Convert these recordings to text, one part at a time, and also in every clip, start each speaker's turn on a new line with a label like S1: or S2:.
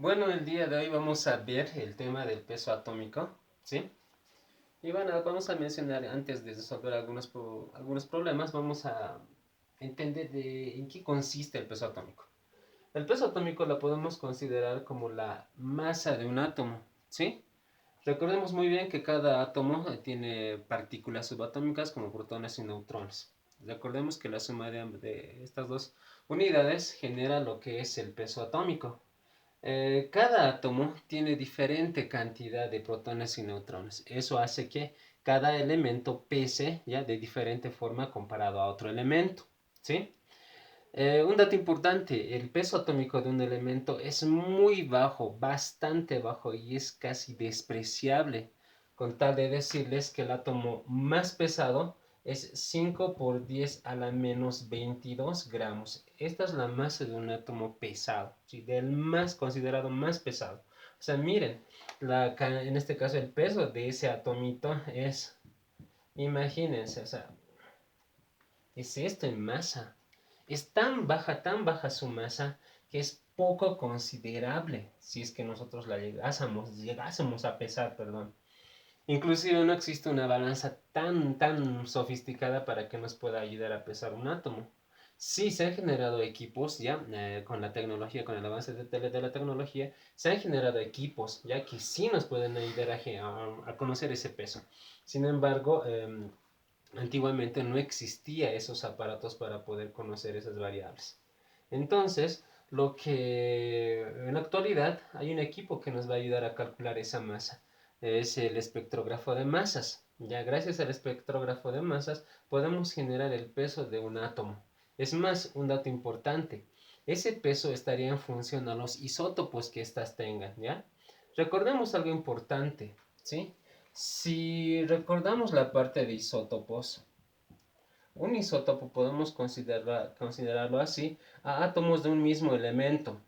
S1: Bueno, el día de hoy vamos a ver el tema del peso atómico, ¿sí? Y bueno, vamos a mencionar, antes de resolver algunos problemas, vamos a entender en qué consiste el peso atómico. El peso atómico lo podemos considerar como la masa de un átomo, ¿sí? Recordemos muy bien que cada átomo tiene partículas subatómicas como protones y neutrones. Recordemos que la suma de estas dos unidades genera lo que es el peso atómico. Cada átomo tiene diferente cantidad de protones y neutrones. Eso hace que cada elemento pese ya de diferente forma comparado a otro elemento. ¿Sí? Un dato importante, el peso atómico de un elemento es muy bajo, bastante bajo y es casi despreciable, con tal de decirles que el átomo más pesado es 5 por 10 a la menos 22 gramos. Esta es la masa de un átomo pesado, ¿sí? Del más considerado más pesado. O sea, miren, en este caso el peso de ese atomito es, imagínense, o sea, es esto en masa. Es tan baja su masa, que es poco considerable si es que nosotros la llegásemos a pesar, perdón. Inclusive no existe una balanza tan sofisticada para que nos pueda ayudar a pesar un átomo. Sí, se han generado equipos ya con la tecnología, con el avance de la tecnología, se han generado equipos ya que sí nos pueden ayudar a conocer ese peso. Sin embargo, antiguamente no existía esos aparatos para poder conocer esas variables. Entonces, lo que en la actualidad hay un equipo que nos va a ayudar a calcular esa masa. Es el espectrógrafo de masas. Ya gracias al espectrógrafo de masas podemos generar el peso de un átomo. Es más, un dato importante. Ese peso estaría en función a los isótopos que éstas tengan, ¿ya? Recordemos algo importante, ¿sí? Si recordamos la parte de isótopos, un isótopo podemos considerarlo así a átomos de un mismo elemento.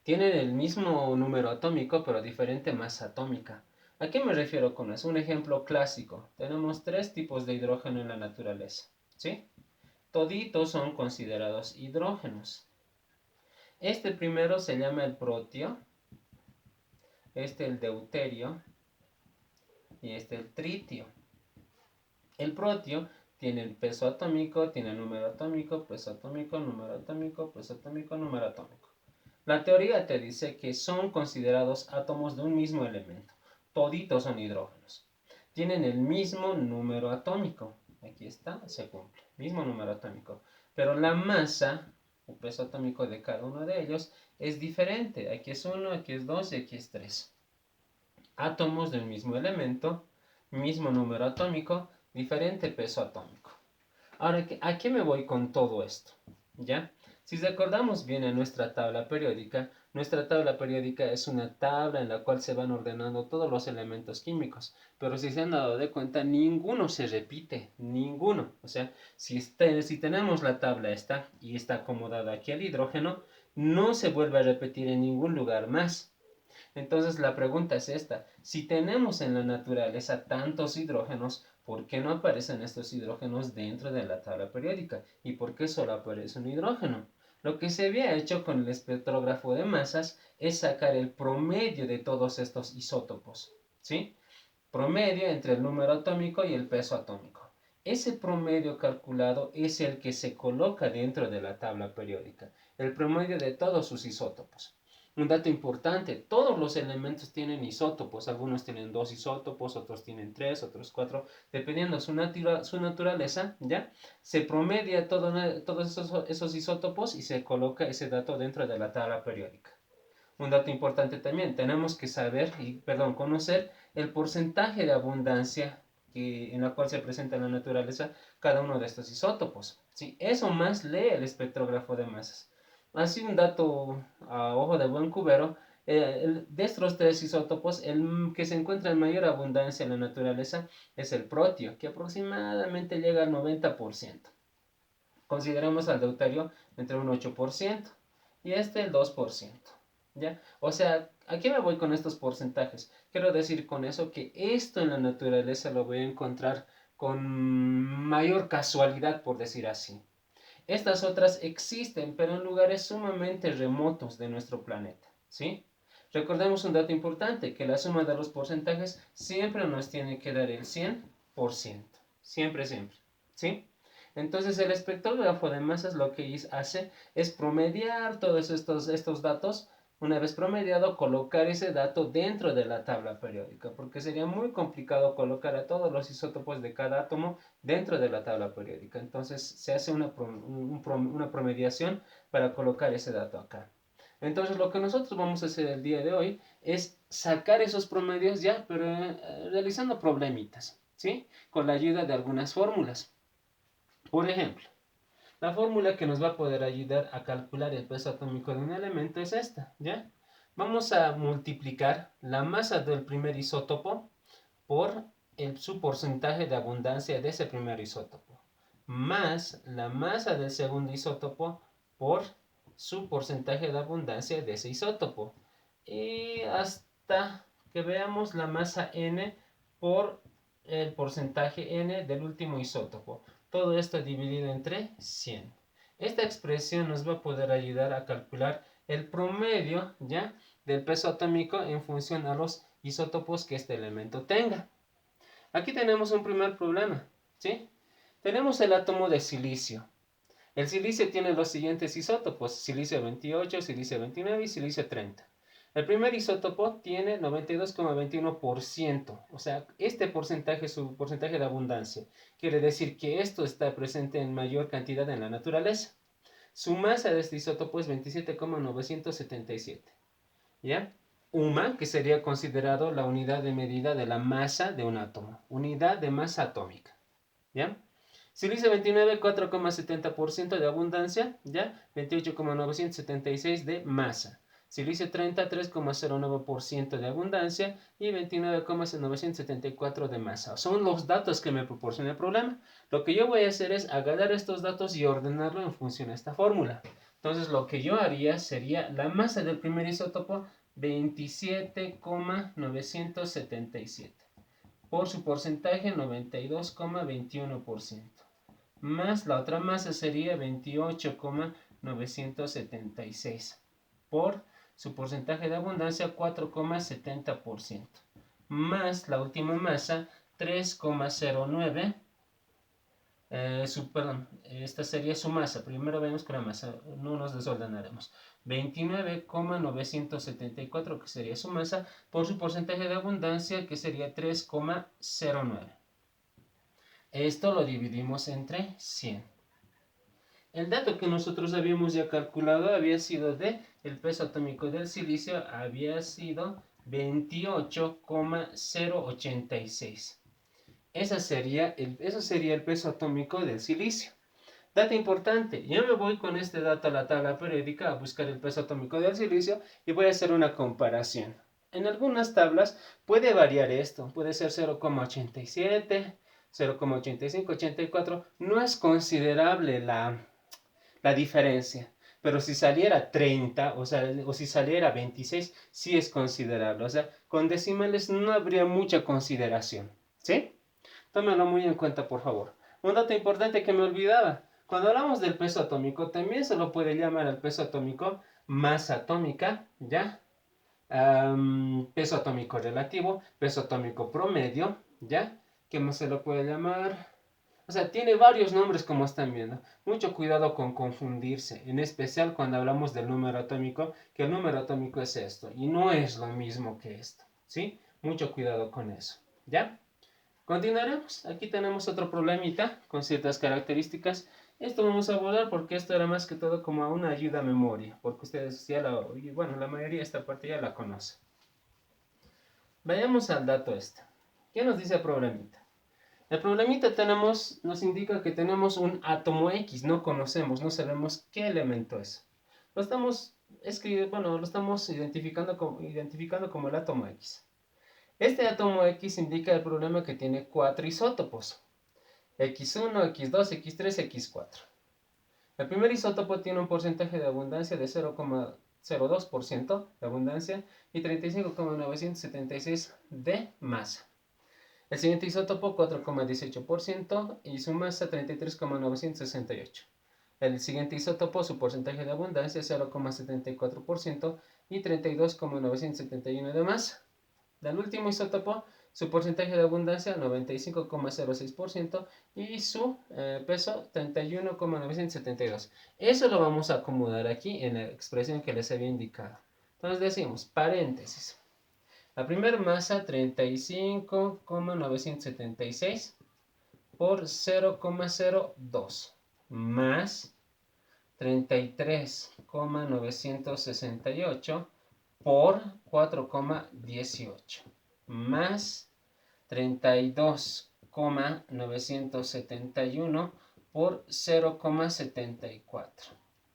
S1: Tienen el mismo número atómico pero diferente masa atómica. ¿A qué me refiero con eso? Un ejemplo clásico. Tenemos tres tipos de hidrógeno en la naturaleza. ¿Sí? Toditos son considerados hidrógenos. Este primero se llama el protio, este el deuterio y este el tritio. El protio tiene el peso atómico, tiene el número atómico, peso atómico, número atómico, peso atómico, número atómico. La teoría te dice que son considerados átomos de un mismo elemento. Toditos son hidrógenos. Tienen el mismo número atómico. Aquí está, se cumple. Mismo número atómico. Pero la masa, o peso atómico de cada uno de ellos, es diferente. Aquí es 1, aquí es 2 y aquí es 3. Átomos del mismo elemento, mismo número atómico, diferente peso atómico. Ahora, ¿a qué me voy con todo esto? ¿Ya? Si recordamos bien en nuestra tabla periódica es una tabla en la cual se van ordenando todos los elementos químicos, pero si se han dado de cuenta, ninguno se repite, ninguno. O sea, si tenemos la tabla esta y está acomodada aquí al hidrógeno, no se vuelve a repetir en ningún lugar más. Entonces la pregunta es esta, si tenemos en la naturaleza tantos hidrógenos, ¿por qué no aparecen estos hidrógenos dentro de la tabla periódica? ¿Y por qué solo aparece un hidrógeno? Lo que se había hecho con el espectrógrafo de masas es sacar el promedio de todos estos isótopos, ¿sí? Promedio entre el número atómico y el peso atómico. Ese promedio calculado es el que se coloca dentro de la tabla periódica, el promedio de todos sus isótopos. Un dato importante, todos los elementos tienen isótopos, algunos tienen dos isótopos, otros tienen tres, otros cuatro, dependiendo su naturaleza, ¿ya? Se promedia todos esos isótopos y se coloca ese dato dentro de la tabla periódica. Un dato importante también, tenemos que conocer el porcentaje de abundancia en la cual se presenta en la naturaleza cada uno de estos isótopos. ¿Sí? Eso más lee el espectrógrafo de masas. Así un dato a ojo de buen cubero, de estos tres isótopos, el que se encuentra en mayor abundancia en la naturaleza es el protio, que aproximadamente llega al 90%. Consideramos al deuterio entre un 8% y este el 2%. ¿Ya? O sea, ¿a qué me voy con estos porcentajes? Quiero decir con eso que esto en la naturaleza lo voy a encontrar con mayor casualidad, por decir así. Estas otras existen, pero en lugares sumamente remotos de nuestro planeta. ¿sí? Recordemos un dato importante, que la suma de los porcentajes siempre nos tiene que dar el 100%, siempre, siempre, ¿sí? Entonces el espectrógrafo de masas lo que hace es promediar todos estos datos. Una vez promediado, colocar ese dato dentro de la tabla periódica, porque sería muy complicado colocar a todos los isótopos de cada átomo dentro de la tabla periódica. Entonces se hace una promediación para colocar ese dato acá. Entonces lo que nosotros vamos a hacer el día de hoy es sacar esos promedios ya, pero realizando problemitas, ¿sí? Con la ayuda de algunas fórmulas. Por ejemplo, la fórmula que nos va a poder ayudar a calcular el peso atómico de un elemento es esta, ¿ya? Vamos a multiplicar la masa del primer isótopo por su porcentaje de abundancia de ese primer isótopo, más la masa del segundo isótopo por su porcentaje de abundancia de ese isótopo. Y hasta que veamos la masa n por el porcentaje n del último isótopo. Todo esto dividido entre 100. Esta expresión nos va a poder ayudar a calcular el promedio, ¿ya?, del peso atómico en función a los isótopos que este elemento tenga. Aquí tenemos un primer problema, ¿sí? Tenemos el átomo de silicio. El silicio tiene los siguientes isótopos: silicio 28, silicio 29 y silicio 30. El primer isótopo tiene 92,21%, o sea, este porcentaje es su porcentaje de abundancia. Quiere decir que esto está presente en mayor cantidad en la naturaleza. Su masa de este isótopo es 27,977, ¿ya? UMA, que sería considerado la unidad de medida de la masa de un átomo, unidad de masa atómica, ¿ya? Silicio 29, 4,70% de abundancia, ¿ya? 28,976 de masa. Silicio 30, 3,09% de abundancia y 29,974 de masa. Son los datos que me proporciona el problema. Lo que yo voy a hacer es agarrar estos datos y ordenarlo en función a esta fórmula. Entonces lo que yo haría sería la masa del primer isótopo 27,977 por su porcentaje 92,21%. Más la otra masa sería 28,976 por su porcentaje de abundancia 4,70%, más la última masa 3,09. Perdón, esta sería su masa. Primero vemos con la masa, no nos desordenaremos. 29,974, que sería su masa, por su porcentaje de abundancia, que sería 3,09. Esto lo dividimos entre 100. El dato que nosotros habíamos ya calculado había sido el peso atómico del silicio, había sido 28,086. Eso sería el peso atómico del silicio. Dato importante, yo me voy con este dato a la tabla periódica a buscar el peso atómico del silicio y voy a hacer una comparación. En algunas tablas puede variar esto, puede ser 0,87, 0,85, 84, no es considerable la diferencia. Pero si saliera 30, o si saliera 26, sí es considerable. O sea, con decimales no habría mucha consideración, ¿sí? Tómenlo muy en cuenta, por favor. Un dato importante que me olvidaba. Cuando hablamos del peso atómico, también se lo puede llamar al peso atómico masa atómica, ¿ya? Peso atómico relativo, peso atómico promedio, ¿ya? ¿Qué más se lo puede llamar? O sea, tiene varios nombres como están viendo. Mucho cuidado con confundirse, en especial cuando hablamos del número atómico, que el número atómico es esto y no es lo mismo que esto, ¿sí? Mucho cuidado con eso, ¿ya? Continuaremos. Aquí tenemos otro problemita con ciertas características. Esto vamos a abordar porque esto era más que todo como una ayuda a memoria, porque ustedes ya la mayoría de esta parte ya la conoce. Vayamos al dato este. ¿Qué nos dice el problemita? El problemita nos indica que tenemos un átomo X, no conocemos, no sabemos qué elemento es. Lo estamos identificando como el átomo X. Este átomo X indica el problema que tiene 4 isótopos: X1, X2, X3, X4. El primer isótopo tiene un porcentaje de abundancia de 0,02% de abundancia y 35,976 de masa. El siguiente isótopo 4,18% y su masa 33,968. El siguiente isótopo, su porcentaje de abundancia es 0,74% y 32,971 de más. Del último isótopo, su porcentaje de abundancia 95,06% y su peso 31,972. Eso lo vamos a acomodar aquí en la expresión que les había indicado. Entonces decimos, paréntesis. La primera masa 35,976 por 0,02 más 33,968 por 4,18 más 32,971 por 0,74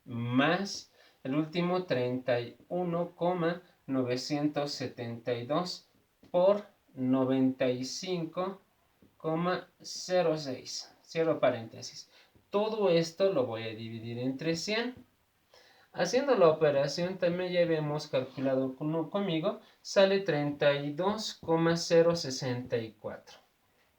S1: más el último 31,972 por 95,06. Cierro paréntesis. Todo esto lo voy a dividir entre 100. Haciendo la operación también ya habíamos calculado conmigo, sale 32,064.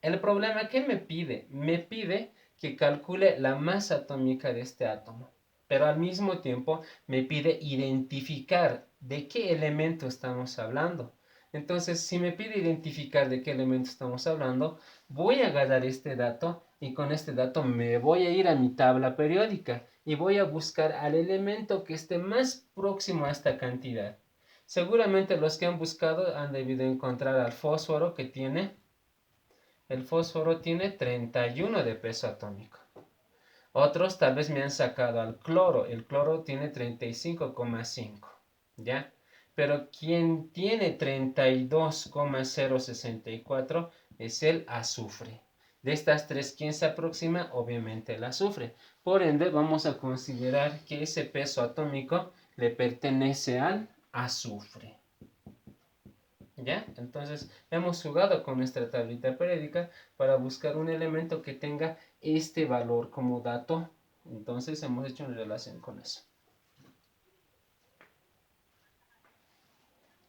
S1: El problema, ¿qué me pide? Me pide que calcule la masa atómica de este átomo, pero al mismo tiempo me pide identificar de qué elemento estamos hablando. Entonces, si me pide identificar de qué elemento estamos hablando, voy a agarrar este dato y con este dato me voy a ir a mi tabla periódica y voy a buscar al elemento que esté más próximo a esta cantidad. Seguramente los que han buscado han debido encontrar al fósforo que tiene, el fósforo tiene 31 de peso atómico. Otros tal vez me han sacado al cloro, el cloro tiene 35,5, ¿ya? Pero quien tiene 32,064 es el azufre. De estas tres, ¿quién se aproxima? Obviamente el azufre. Por ende, vamos a considerar que ese peso atómico le pertenece al azufre. ¿Ya? Entonces, hemos jugado con nuestra tablita periódica para buscar un elemento que tenga este valor como dato. Entonces, hemos hecho una relación con eso.